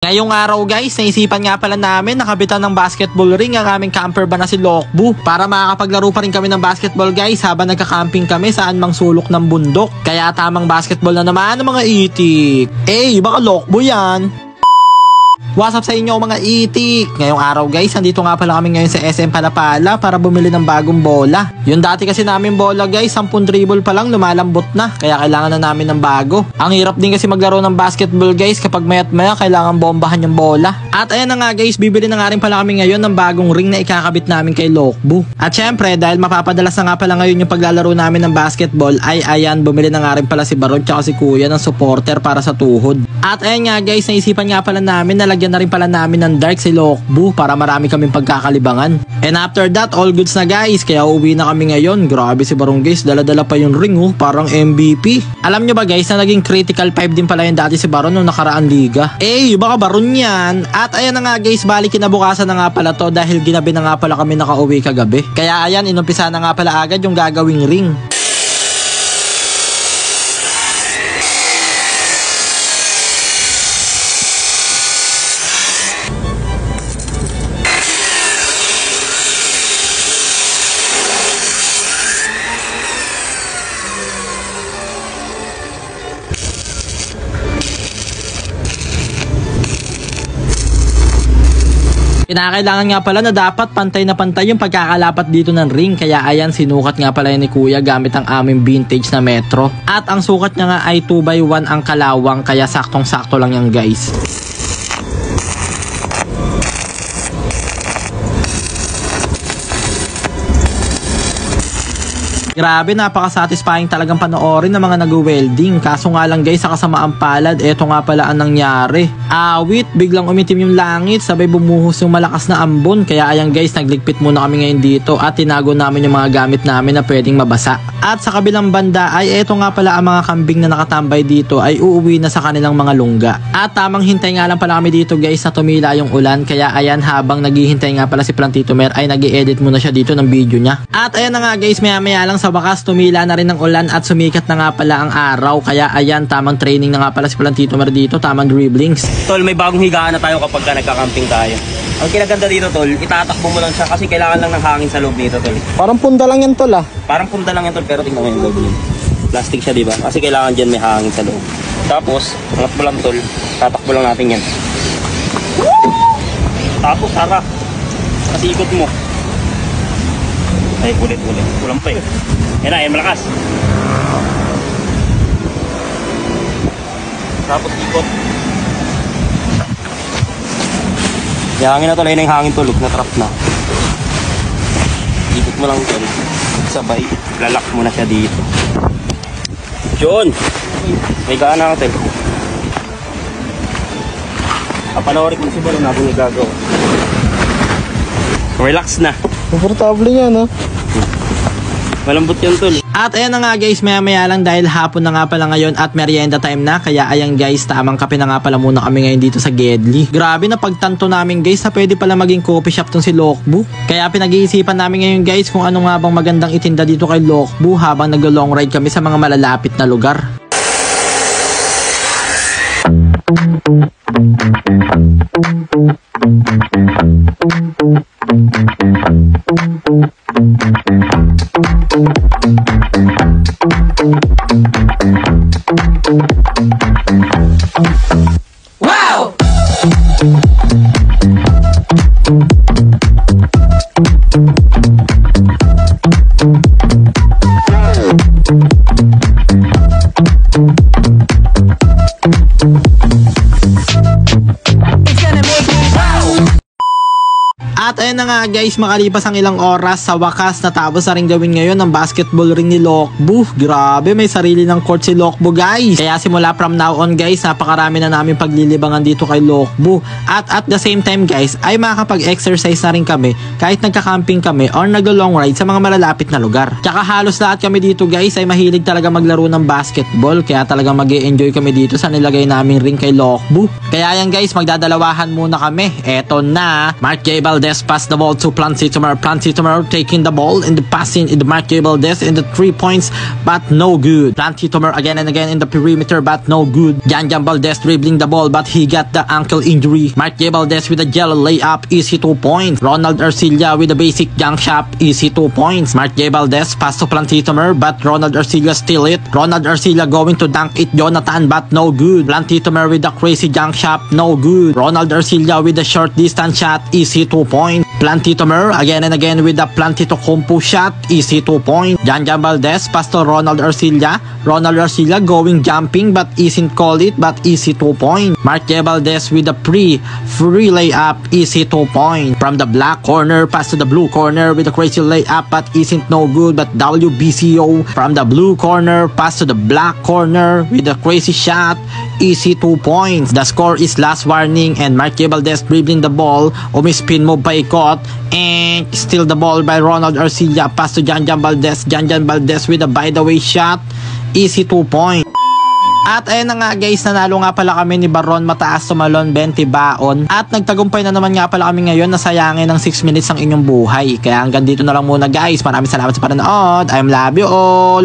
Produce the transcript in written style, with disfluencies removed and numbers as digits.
Ngayong araw guys, naisipan nga pala namin nakabitan ng basketball ring ang aming camper ba na si Lokbu para makakapaglaro pa rin kami ng basketball guys habang nagka-camping kami saan mang sulok ng bundok. Kaya tamang basketball na naman ng mga itik. Baka Lokbu yan. What's up sa inyo mga itik? Ngayong araw guys, nandito nga pala kami ngayon sa SM Palapala para bumili ng bagong bola. Yung dati kasi namin bola guys, 10 dribble pa lang lumalambot na. Kaya kailangan na namin ng bago. Ang hirap din kasi maglaro ng basketball guys kapag mayat maya kailangan bombahan yung bola. At ayan na nga guys, bibili na nga rin pala kami ngayon ng bagong ring na ikakabit namin kay Lokbu. At syempre dahil mapapadalas na nga pala ngayon yung paglalaro namin ng basketball ay ayan, bumili na nga rin pala si Baron tsaka si Kuya ng supporter para sa tuhod. At ayan nga guys, naisipan nga pala namin na lagyan na rin pala namin ng dark si Lokbu para marami kaming pagkakalibangan. And after that, all goods na guys. Kaya uuwi na kami ngayon. Grabe si Barong guys, dala-dala pa yung ring parang MVP. Alam nyo ba guys na naging critical 5 din pala yung dati si Baron nung nakaraan liga. Baka Baron yan. At ayan na nga guys, balik kinabukasan na nga pala to dahil ginabi na nga pala kami nakauwi kagabi. Kaya ayan, inumpisa na nga pala agad yung gagawing ring. Kinakailangan nga pala na dapat pantay na pantay yung pagkakalapat dito ng ring. Kaya ayan, sinukat nga pala yan ni Kuya gamit ang aming vintage na metro. At ang sukat niya nga ay 2x1 ang kalawang. Kaya saktong sakto lang yan guys. Grabe, napaka-satisfying talagang panoorin ng mga nag-welding. Kaso nga lang guys, sa kasamaang palad, eto nga pala ang nangyari. Awit, biglang umitim yung langit, sabay bumuhos yung malakas na ambon. Kaya ayan guys, nagligpit muna kami ngayon dito at tinago namin yung mga gamit namin na pwedeng mabasa. At sa kabilang banda ay eto nga pala ang mga kambing na nakatambay dito ay uuwi na sa kanilang mga lungga. At tamang hintay nga lang pala kami dito guys na tumila yung ulan. Kaya ayan, habang naghihintay nga pala si Plantito Mer ay nag-i-edit muna siya dito ng video niya. At ayan na nga guys, maya lang sa wakas tumila na rin ng ulan at sumikat na nga pala ang araw. Kaya ayan, tamang training na nga pala si Plantito Mer dito, tamang dribblings. Tol, may bagong higaan na tayo kapag nagka-camping tayo. Ang kinaganda dito tol, itatakbo mo lang siya kasi kailangan lang ng hangin sa loob nito tol. Parang punda lang yan tol Parang punta lang yan tol, pero tingnan mo yung loob niya. Plastic siya diba? Kasi kailangan dyan may hangin sa loob. Tapos, angat mo lang tol, tatakbo lang natin yan. Tapos harap, kasi ikot mo. Ay, ulit. Kulang pa eh. Yan na, malakas. Tapos ikot. Yung hangin na tuloy na yung hangin tulog na trap na. Ikot mo lang tol. Sabay, lalak mo na siya dito. Yun! May gaan na ako tol. Kapanoorin ko si Balon habang nagagawa. Relax na. Komportable yan Malambot yan tol. At ayan na nga guys, maya lang dahil hapon na nga pala ngayon at merienda time na. Kaya ayan guys, tamang kape na nga pala muna kami ngayon dito sa Gedli. Grabe na pagtanto namin guys na pwede pala maging coffee shop tong si Lokbu. Kaya pinag-iisipan namin ngayon guys kung ano nga bang magandang itinda dito kay Lokbu habang nag-long ride kami sa mga malalapit na lugar. Wow! At ayun na nga guys, makalipas ang ilang oras, sa wakas natapos na rin gawin ngayon ng basketball ring ni Lokbu. Grabe, may sarili ng court si Lokbu guys. Kaya simula from now on guys, napakarami na namin paglilibangan dito kay Lokbu. At the same time guys, ay makakapag-exercise na rin kami kahit nagka-camping kami or nag-long ride sa mga malalapit na lugar. Tsaka halos lahat kami dito guys ay mahilig talaga maglaro ng basketball. Kaya talagang mag-e-enjoy kami dito sa nilagay naming ring kay Lokbu. Kaya yan guys, magdadalawahan muna kami. Eto na, Mark J. Valdez Valdez pass the ball to Plancitomer. Plancitomer taking the ball and the passing in the Marky Valdez in the 3 points, but no good. Plancitomer again and again in the perimeter, but no good. Jan Valdez dribbling the ball, but he got the ankle injury. Marky Valdez with a yellow layup, easy 2 points. Ronald Arcilla with a basic junk shot, easy 2 points. Marky Valdez pass to Plancitomer, but Ronald Arcilla steal it. Ronald Arcilla going to dunk it, Jonathan, but no good. Plancitomer with a crazy junk shot, no good. Ronald Arcilla with a short distance shot, easy 2 points. Plancitomer again and again with the Plantitocompo shot, easy 2 points. Jan Valdez pass to Ronald Arcilla. Ronald Arcilla going jumping but isn't called it, but easy 2 points. Marky Valdez with a free layup, easy 2 points. From the black corner pass to the blue corner with a crazy layup but isn't no good, but WBCO. From the blue corner pass to the black corner with a crazy shot, easy 2 points. The score is last warning and Marky Valdez dribbling the ball. Spin move by Ikot and steal the ball by Ronald Arcilla. Pass to Jan Valdez. Jan Valdez with a by the way shot, easy 2 points. At ayun na nga guys, nanalo nga pala kami ni Baron Mataas Tumalon 20 baon. At nagtagumpay na naman nga pala kami ngayon na sayangin ng 6 minutes ng inyong buhay. Kaya hanggang dito na lang muna guys. Maraming salamat sa panonood. I love you all.